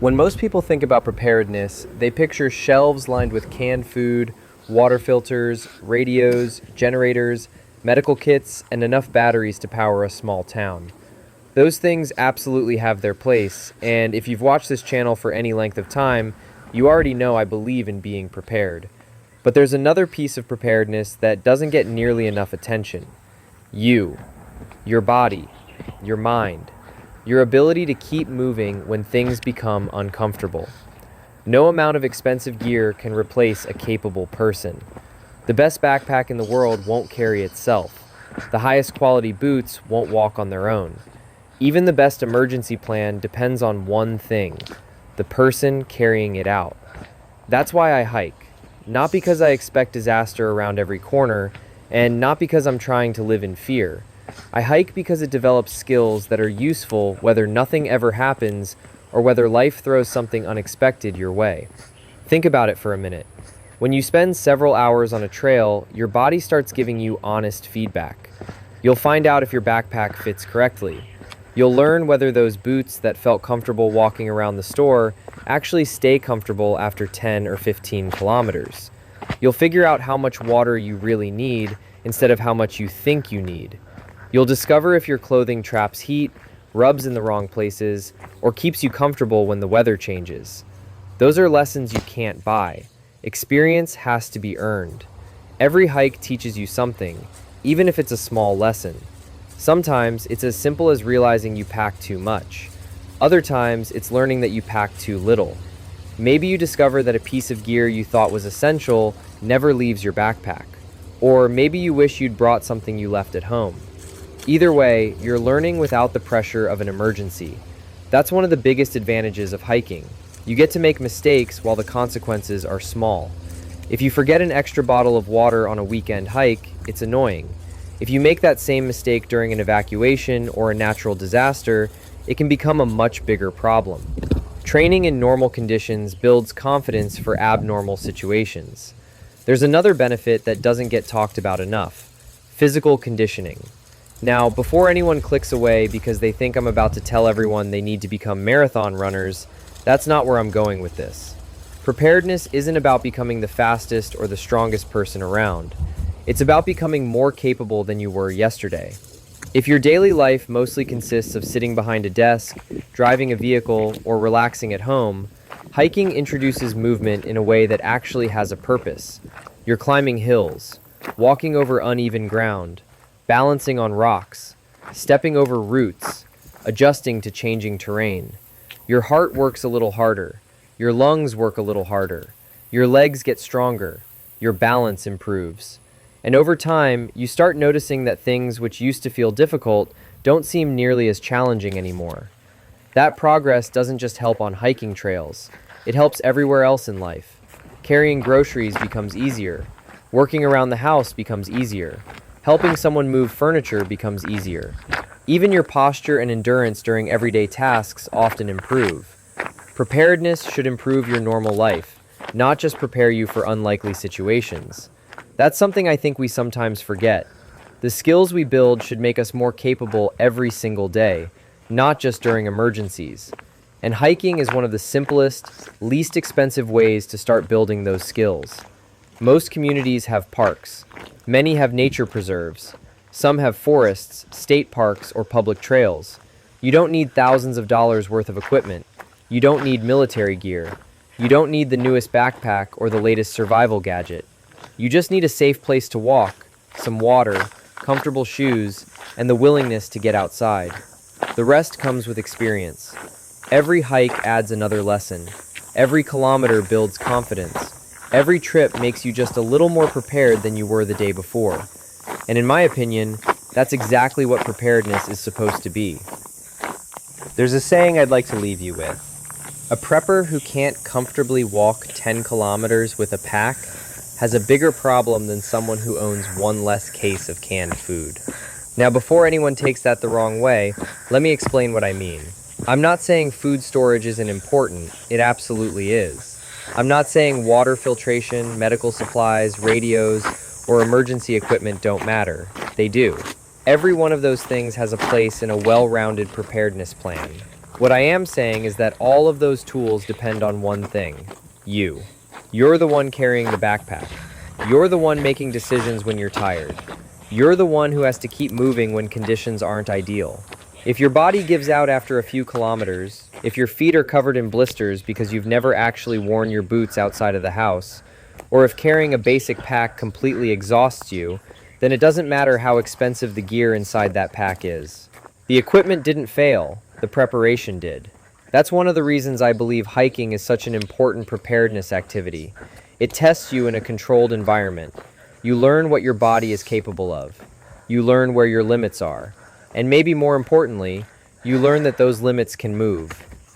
When most people think about preparedness, they picture shelves lined with canned food, water filters, radios, generators, medical kits, and enough batteries to power a small town. Those things absolutely have their place, and if you've watched this channel for any length of time, you already know I believe in being prepared. But there's another piece of preparedness that doesn't get nearly enough attention. You, your body, your mind, your ability to keep moving when things become uncomfortable. No amount of expensive gear can replace a capable person. The best backpack in the world won't carry itself. The highest quality boots won't walk on their own. Even the best emergency plan depends on one thing: the person carrying it out. That's why I hike. Not because I expect disaster around every corner, and not because I'm trying to live in fear. I hike because it develops skills that are useful whether nothing ever happens or whether life throws something unexpected your way. Think about it for a minute. When you spend several hours on a trail, your body starts giving you honest feedback. You'll find out if your backpack fits correctly. You'll learn whether those boots that felt comfortable walking around the store actually stay comfortable after 10 or 15 kilometers. You'll figure out how much water you really need instead of how much you think you need. You'll discover if your clothing traps heat, rubs in the wrong places, or keeps you comfortable when the weather changes. Those are lessons you can't buy. Experience has to be earned. Every hike teaches you something, even if it's a small lesson. Sometimes it's as simple as realizing you pack too much. Other times it's learning that you pack too little. Maybe you discover that a piece of gear you thought was essential never leaves your backpack. Or maybe you wish you'd brought something you left at home. Either way, you're learning without the pressure of an emergency. That's one of the biggest advantages of hiking. You get to make mistakes while the consequences are small. If you forget an extra bottle of water on a weekend hike, it's annoying. If you make that same mistake during an evacuation or a natural disaster, it can become a much bigger problem. Training in normal conditions builds confidence for abnormal situations. There's another benefit that doesn't get talked about enough: physical conditioning. Now, before anyone clicks away because they think I'm about to tell everyone they need to become marathon runners, that's not where I'm going with this. Preparedness isn't about becoming the fastest or the strongest person around. It's about becoming more capable than you were yesterday. If your daily life mostly consists of sitting behind a desk, driving a vehicle, or relaxing at home, hiking introduces movement in a way that actually has a purpose. You're climbing hills, walking over uneven ground, balancing on rocks, stepping over roots, adjusting to changing terrain. Your heart works a little harder. Your lungs work a little harder. Your legs get stronger. Your balance improves. And over time, you start noticing that things which used to feel difficult don't seem nearly as challenging anymore. That progress doesn't just help on hiking trails. It helps everywhere else in life. Carrying groceries becomes easier. Working around the house becomes easier. Helping someone move furniture becomes easier. Even your posture and endurance during everyday tasks often improve. Preparedness should improve your normal life, not just prepare you for unlikely situations. That's something I think we sometimes forget. The skills we build should make us more capable every single day, not just during emergencies. And hiking is one of the simplest, least expensive ways to start building those skills. Most communities have parks. Many have nature preserves. Some have forests, state parks, or public trails. You don't need thousands of dollars worth of equipment. You don't need military gear. You don't need the newest backpack or the latest survival gadget. You just need a safe place to walk, some water, comfortable shoes, and the willingness to get outside. The rest comes with experience. Every hike adds another lesson. Every kilometer builds confidence. Every trip makes you just a little more prepared than you were the day before. And in my opinion, that's exactly what preparedness is supposed to be. There's a saying I'd like to leave you with. A prepper who can't comfortably walk 10 kilometers with a pack has a bigger problem than someone who owns one less case of canned food. Now, before anyone takes that the wrong way, let me explain what I mean. I'm not saying food storage isn't important. It absolutely is. I'm not saying water filtration, medical supplies, radios, or emergency equipment don't matter. They do. Every one of those things has a place in a well-rounded preparedness plan. What I am saying is that all of those tools depend on one thing: you. You're the one carrying the backpack. You're the one making decisions when you're tired. You're the one who has to keep moving when conditions aren't ideal. If your body gives out after a few kilometers, if your feet are covered in blisters because you've never actually worn your boots outside of the house, or if carrying a basic pack completely exhausts you, then it doesn't matter how expensive the gear inside that pack is. The equipment didn't fail, the preparation did. That's one of the reasons I believe hiking is such an important preparedness activity. It tests you in a controlled environment. You learn what your body is capable of. You learn where your limits are. And maybe more importantly, you learn that those limits can move.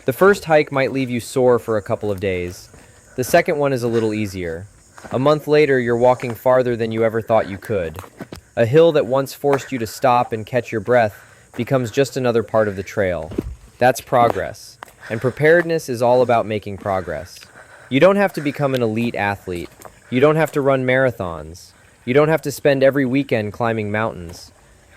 The first hike might leave you sore for a couple of days. The second one is a little easier. A month later, you're walking farther than you ever thought you could. A hill that once forced you to stop and catch your breath becomes just another part of the trail. That's progress. And preparedness is all about making progress. You don't have to become an elite athlete. You don't have to run marathons. You don't have to spend every weekend climbing mountains.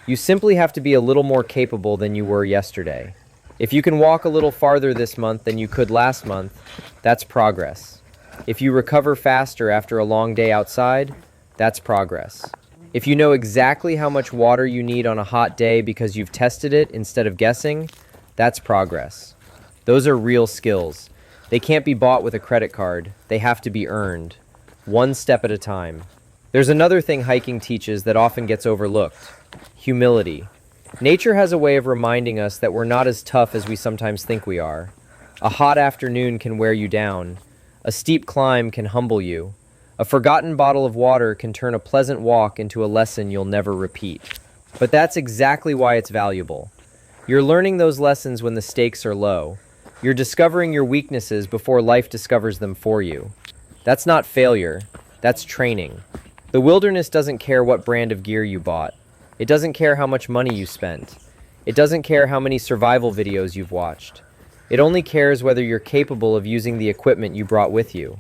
You simply have to be a little more capable than you were yesterday. If you can walk a little farther this month than you could last month, that's progress. If you recover faster after a long day outside, that's progress. If you know exactly how much water you need on a hot day because you've tested it instead of guessing, that's progress. Those are real skills. They can't be bought with a credit card. They have to be earned, one step at a time. There's another thing hiking teaches that often gets overlooked: humility. Nature has a way of reminding us that we're not as tough as we sometimes think we are. A hot afternoon can wear you down. A steep climb can humble you. A forgotten bottle of water can turn a pleasant walk into a lesson you'll never repeat. But that's exactly why it's valuable. You're learning those lessons when the stakes are low. You're discovering your weaknesses before life discovers them for you. That's not failure. That's training. The wilderness doesn't care what brand of gear you bought. It doesn't care how much money you spent. It doesn't care how many survival videos you've watched. It only cares whether you're capable of using the equipment you brought with you.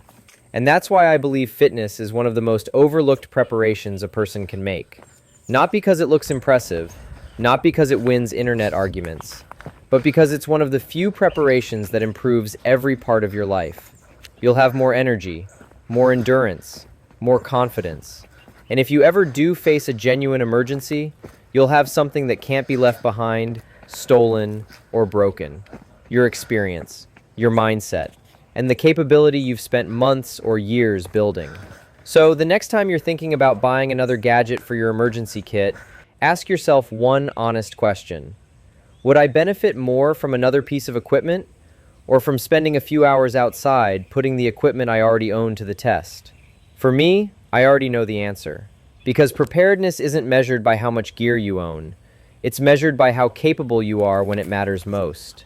And that's why I believe fitness is one of the most overlooked preparations a person can make. Not because it looks impressive, not because it wins internet arguments, but because it's one of the few preparations that improves every part of your life. You'll have more energy, more endurance, more confidence. And if you ever do face a genuine emergency, you'll have something that can't be left behind, stolen, or broken: your experience, your mindset, and the capability you've spent months or years building. So the next time you're thinking about buying another gadget for your emergency kit, ask yourself one honest question: would I benefit more from another piece of equipment, or from spending a few hours outside putting the equipment I already own to the test? For me, I already know the answer. Because preparedness isn't measured by how much gear you own. It's measured by how capable you are when it matters most.